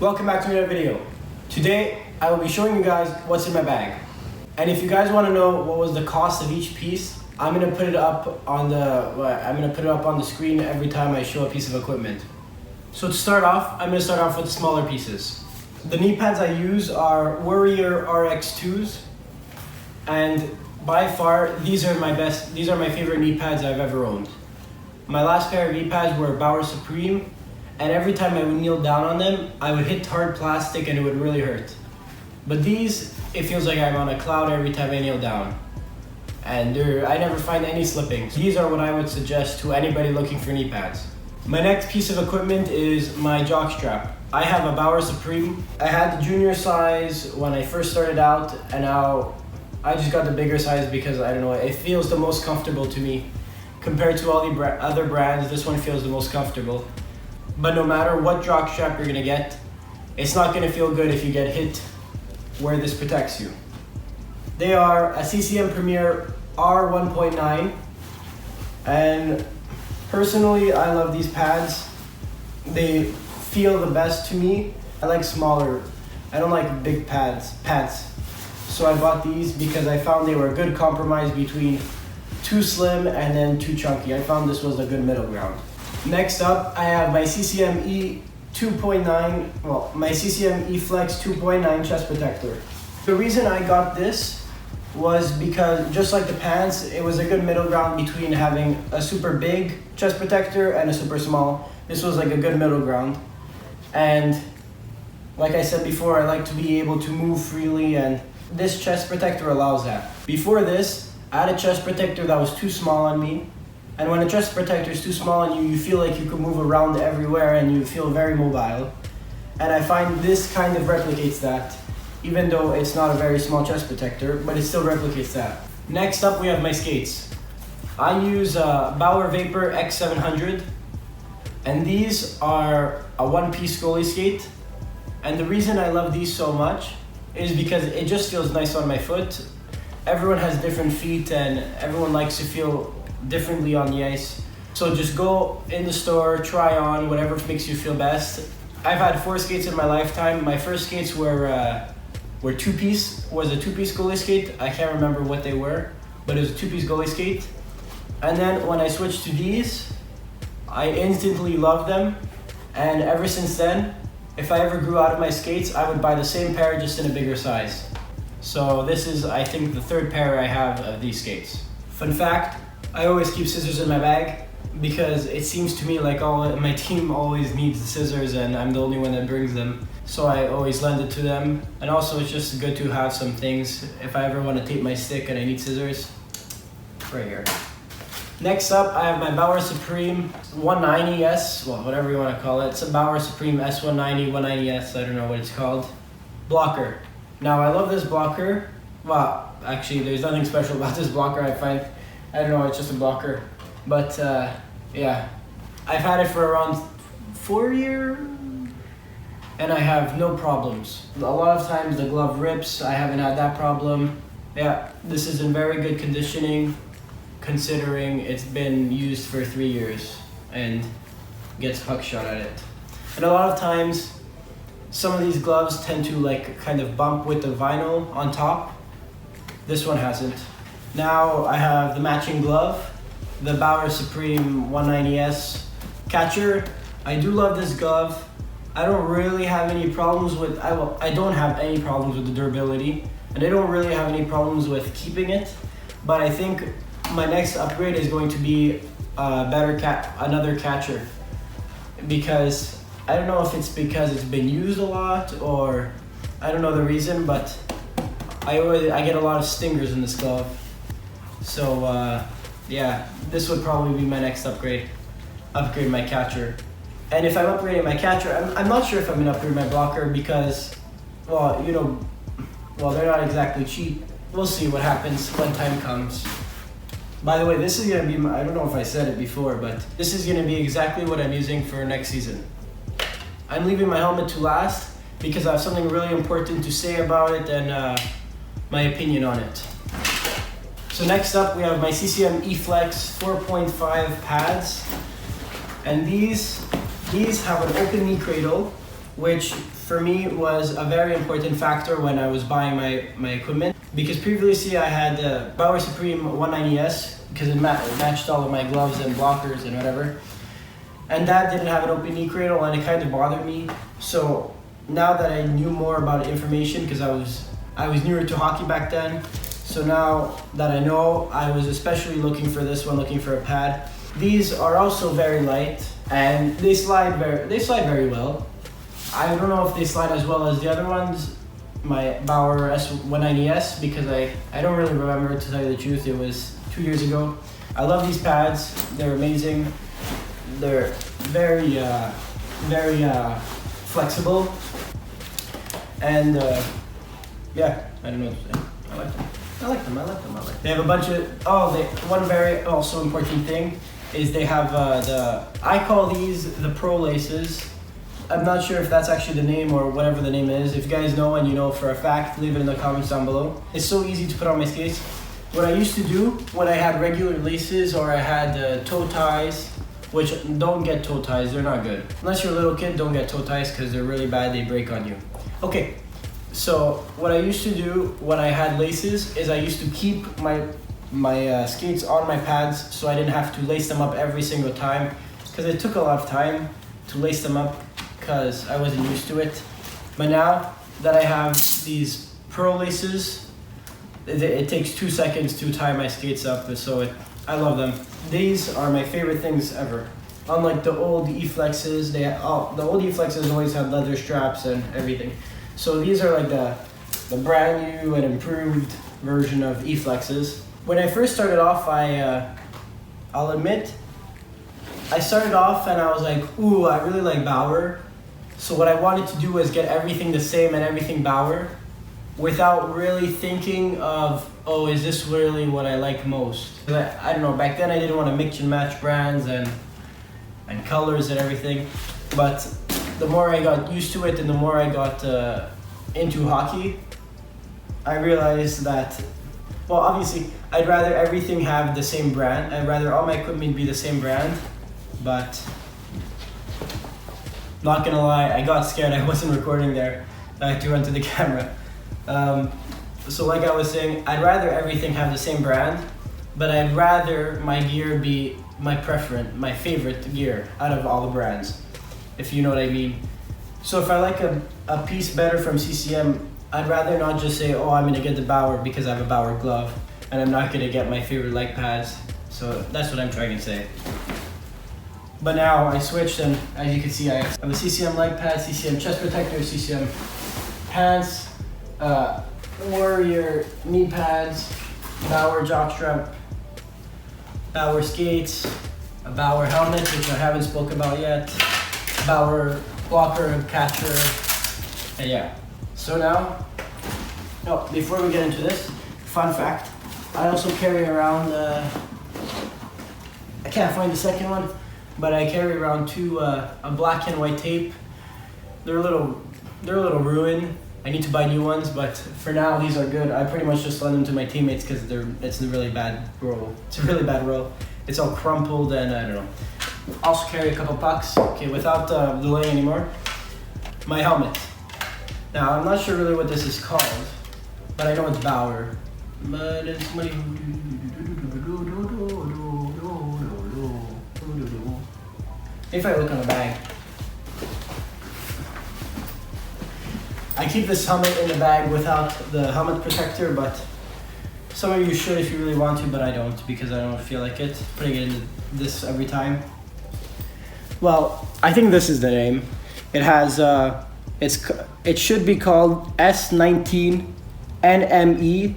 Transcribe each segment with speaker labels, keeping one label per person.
Speaker 1: Welcome back to another video. Today I will be showing you guys what's in my bag. And if you guys want to know what was the cost of each piece, I'm gonna put it up on the screen every time I show a piece of equipment. So to start off, I'm gonna start off with the smaller pieces. The knee pads I use are Warrior RX2s, and by far these are my favorite knee pads I've ever owned. My last pair of knee pads were Bauer Supreme, and every time I would kneel down on them, I would hit hard plastic and it would really hurt. But these, it feels like I'm on a cloud every time I kneel down. And I never find any slipping. These are what I would suggest to anybody looking for knee pads. My next piece of equipment is my jock strap. I have a Bauer Supreme. I had the junior size when I first started out, and now I just got the bigger size because I don't know, it feels the most comfortable to me. Compared to all the other brands, this one feels the most comfortable. But no matter what jock strap you're gonna get, it's not gonna feel good if you get hit where this protects you. They are a CCM Premier R1.9, and personally I love these pads. They feel the best to me. I like smaller, I don't like big pads. So I bought these because I found they were a good compromise between too slim and then too chunky. I found this was a good middle ground. Next up, I have my CCM E 2.9, my CCM E Flex 2.9 chest protector. The reason I got this was because, just like the pants, it was a good middle ground between having a super big chest protector and a super small. This was like a good middle ground. And like I said before, I like to be able to move freely, and this chest protector allows that. Before this, I had a chest protector that was too small on me. And when a chest protector is too small on you, you feel like you can move around everywhere and you feel very mobile. And I find this kind of replicates that, even though it's not a very small chest protector, but it still replicates that. Next up, we have my skates. I use Bauer Vapor X700, and these are a one-piece goalie skate. And the reason I love these so much is because it just feels nice on my foot. Everyone has different feet and everyone likes to feel differently on the ice. So just go in the store, try on whatever makes you feel best. I've had 4 skates in my lifetime. My first skates were two-piece goalie skate. I can't remember what they were, but it was a two-piece goalie skate. And then when I switched to these, I instantly loved them. And ever since then, if I ever grew out of my skates, I would buy the same pair just in a bigger size. So this is, I think, the 3rd pair I have of these skates. Fun fact, I always keep scissors in my bag because it seems to me like my team always needs the scissors and I'm the only one that brings them. So I always lend it to them. And also it's just good to have some things. If I ever want to tape my stick and I need scissors, right here. Next up, I have my Bauer Supreme 190S, whatever you want to call it. It's a Bauer Supreme S190, 190S, I don't know what it's called. Blocker. Now I love this blocker. Well, actually there's nothing special about this blocker, I don't know, it's just a blocker. But yeah, I've had it for around 4 years and I have no problems. A lot of times the glove rips, I haven't had that problem. Yeah, this is in very good conditioning considering it's been used for 3 years and gets puck shot at it. And a lot of times, some of these gloves tend to kind of bump with the vinyl on top. This one hasn't. Now I have the matching glove, the Bauer Supreme 190S catcher. I do love this glove. I don't really have any problems with, I don't have any problems with the durability, and I don't really have any problems with keeping it, but I think my next upgrade is going to be another catcher, because I don't know if it's because it's been used a lot or I don't know the reason, but I get a lot of stingers in this glove. So yeah, this would probably be my next upgrade my catcher. And if I'm upgrading my catcher, I'm not sure if I'm gonna upgrade my blocker because, they're not exactly cheap. We'll see what happens when time comes. By the way, this is gonna be, I don't know if I said it before, but this is gonna be exactly what I'm using for next season. I'm leaving my helmet to last because I have something really important to say about it and my opinion on it. So next up we have my CCM E Flex 4.5 pads, and these have an open knee cradle which for me was a very important factor when I was buying my equipment, because previously I had the Bauer Supreme 190S because it matched all of my gloves and blockers and whatever. And that didn't have an open knee cradle, and it kind of bothered me. So now that I knew more about information, because I was newer to hockey back then, so now that I know, I was especially looking for this one, looking for a pad. These are also very light, and they slide very well. I don't know if they slide as well as the other ones, my Bauer S190S, because I don't really remember, to tell you the truth. It was 2 years ago. I love these pads. They're amazing. They're very flexible, and yeah, I don't know what to say. I like them. They have a bunch of, one very also important thing is they have I call these the Pro Laces. I'm not sure if that's actually the name or whatever the name is. If you guys know and you know for a fact, leave it in the comments down below. It's so easy to put on my skates. What I used to do when I had regular laces or I had toe ties, which don't get toe ties, they're not good. Unless you're a little kid, don't get toe ties because they're really bad, they break on you. Okay, so what I used to do when I had laces is I used to keep my skates on my pads so I didn't have to lace them up every single time, because it took a lot of time to lace them up because I wasn't used to it. But now that I have these Pro Laces, it takes 2 seconds to tie my skates up, so I love them. These are my favorite things ever. Unlike the old E-Flexes, the old E-Flexes always had leather straps and everything. So these are like the brand new and improved version of E-Flexes. When I first started off, I'll admit, I started off and I was like, ooh, I really like Bauer. So what I wanted to do was get everything the same and everything Bauer, without really thinking of, oh, is this really what I like most? I don't know, back then I didn't want to mix and match brands and colors and everything. But the more I got used to it and the more I got into hockey, I realized that, well, obviously, I'd rather everything have the same brand. I'd rather all my equipment be the same brand, but not gonna lie, I got scared. I wasn't recording there. I had to run to the camera. So like I was saying, I'd rather everything have the same brand, but I'd rather my gear be my preference, my favorite gear out of all the brands, if you know what I mean. So if I like a piece better from CCM, I'd rather not just say, oh, I'm gonna get the Bauer because I have a Bauer glove, and I'm not gonna get my favorite leg pads. So that's what I'm trying to say. But now I switched, and as you can see, I have a CCM leg pad, CCM chest protector, CCM pants, Warrior knee pads, Bauer jockstrap, Bauer skates, a Bauer helmet, which I haven't spoken about yet, Bauer blocker and catcher, and yeah. So now, before we get into this, fun fact, I also carry around, I can't find the second one, but I carry around a black and white tape. They're a little ruined. I need to buy new ones, but for now these are good. I pretty much just lend them to my teammates because it's a really bad roll. It's a really bad roll. It's all crumpled and I don't know. Also carry a couple pucks. Okay, without delaying anymore, my helmet. Now I'm not sure really what this is called, but I know it's Bauer. But it's my. If I look on the bag, I keep this helmet in the bag without the helmet protector, but some of you should if you really want to, but I don't because I don't feel like it, putting it into this every time. Well, I think this is the name. It has, it should be called S19 NME-IX,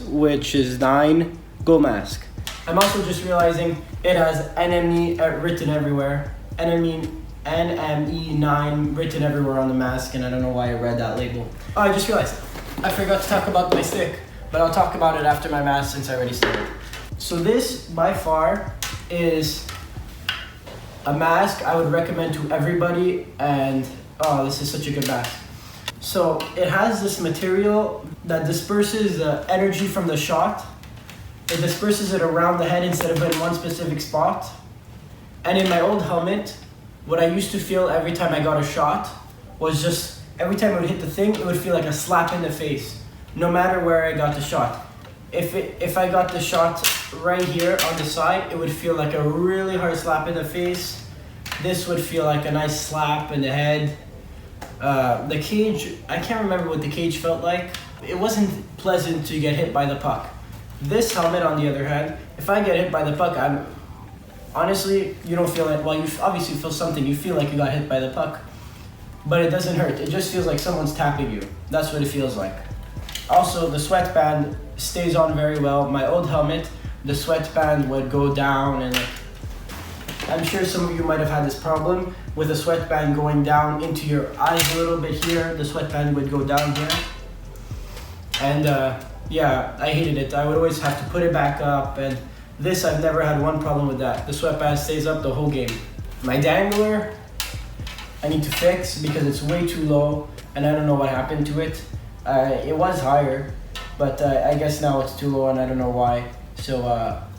Speaker 1: which is 9 Go Mask. I'm also just realizing it has NME written everywhere. NME9 written everywhere on the mask, and I don't know why I read that label. Oh, I just realized I forgot to talk about my stick, but I'll talk about it after my mask since I already started. So this, by far, is a mask I would recommend to everybody, and oh, this is such a good mask. So it has this material that disperses the energy from the shot. It disperses it around the head instead of in one specific spot. And in my old helmet, what I used to feel every time I got a shot was just every time I would hit the thing, it would feel like a slap in the face, no matter where I got the shot. If I got the shot right here on the side, it would feel like a really hard slap in the face. This would feel like a nice slap in the head. The cage, I can't remember what the cage felt like. It wasn't pleasant to get hit by the puck. This helmet, on the other hand, if I get hit by the puck, honestly, you don't feel like, well, you obviously feel something. You feel like you got hit by the puck, but it doesn't hurt. It just feels like someone's tapping you. That's what it feels like. Also, the sweatband stays on very well. My old helmet, the sweatband would go down, and I'm sure some of you might have had this problem with the sweatband going down into your eyes a little bit here. The sweatband would go down here. And yeah, I hated it. I would always have to put it back up, and this, I've never had one problem with that. The sweatband stays up the whole game. My dangler, I need to fix because it's way too low, and I don't know what happened to it. It was higher, but I guess now it's too low and I don't know why. So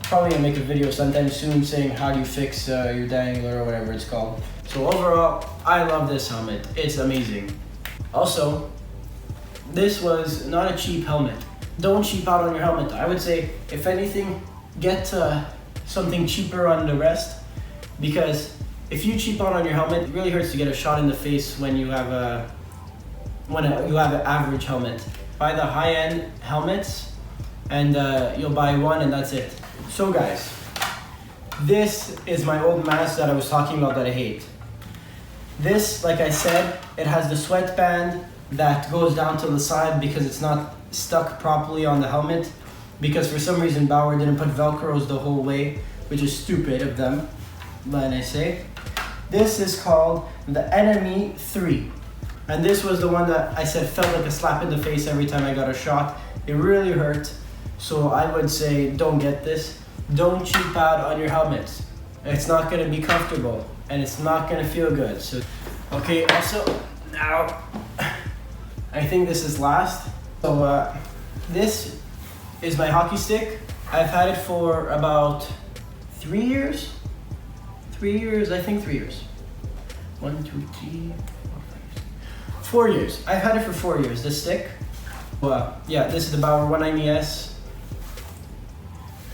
Speaker 1: probably gonna make a video sometime soon saying how do you fix your dangler or whatever it's called. So overall, I love this helmet. It's amazing. Also, this was not a cheap helmet. Don't cheap out on your helmet. I would say, if anything, get something cheaper on the rest, because if you cheap out on your helmet, it really hurts to get a shot in the face when you have you have an average helmet. Buy the high-end helmets, and you'll buy one, and that's it. So guys, this is my old mask that I was talking about that I hate. This, like I said, it has the sweatband that goes down to the side because it's not stuck properly on the helmet, because for some reason Bauer didn't put Velcros the whole way, which is stupid of them, but I say. This is called the Enemy 3. And this was the one that I said felt like a slap in the face every time I got a shot. It really hurt. So I would say don't get this. Don't cheap out on your helmets. It's not gonna be comfortable and it's not gonna feel good. So, okay, also, now, I think this is last. So this is my hockey stick. I've had it for about 3 years. 3 years, I think 3 years. 1, 2, 3, 4 years. I've had it for 4 years, this stick. Well, yeah, this is the Bauer 190S.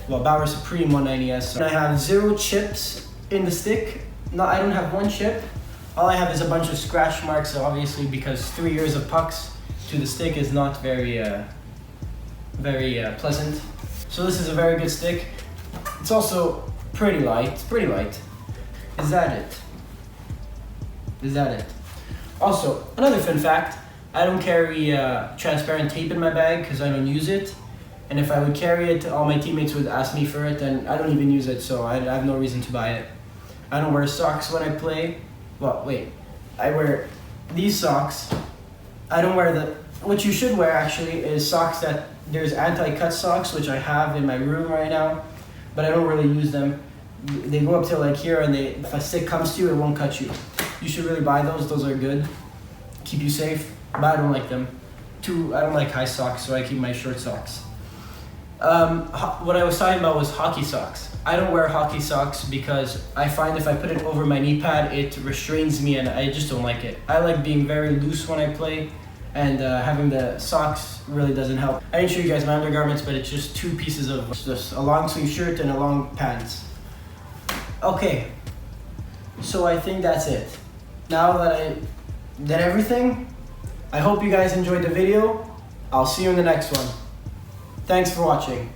Speaker 1: Well, Bauer Supreme 190S. And I have 0 chips in the stick. No, I don't have 1 chip. All I have is a bunch of scratch marks, obviously, because 3 years of pucks to the stick is not very pleasant. So this is a very good stick. It's also pretty light. It's pretty light. Is that it? Is that it? Also, another fun fact, I don't carry transparent tape in my bag because I don't use it. And if I would carry it, all my teammates would ask me for it, and I don't even use it, so I have no reason to buy it. I don't wear socks when I play. Well, wait, I wear these socks. I don't wear what you should wear actually is socks that, there's anti-cut socks, which I have in my room right now, but I don't really use them. They go up to like here, and if a stick comes to you, it won't cut you. You should really buy those. Those are good. Keep you safe, but I don't like them. I don't like high socks, so I keep my short socks. What I was talking about was hockey socks. I don't wear hockey socks because I find if I put it over my knee pad, it restrains me, and I just don't like it. I like being very loose when I play, and having the socks really doesn't help. I didn't show you guys my undergarments, but it's just 2 pieces of just a long sleeve shirt and a long pants. Okay, so I think that's it. Now that I did everything, I hope you guys enjoyed the video. I'll see you in the next one. Thanks for watching.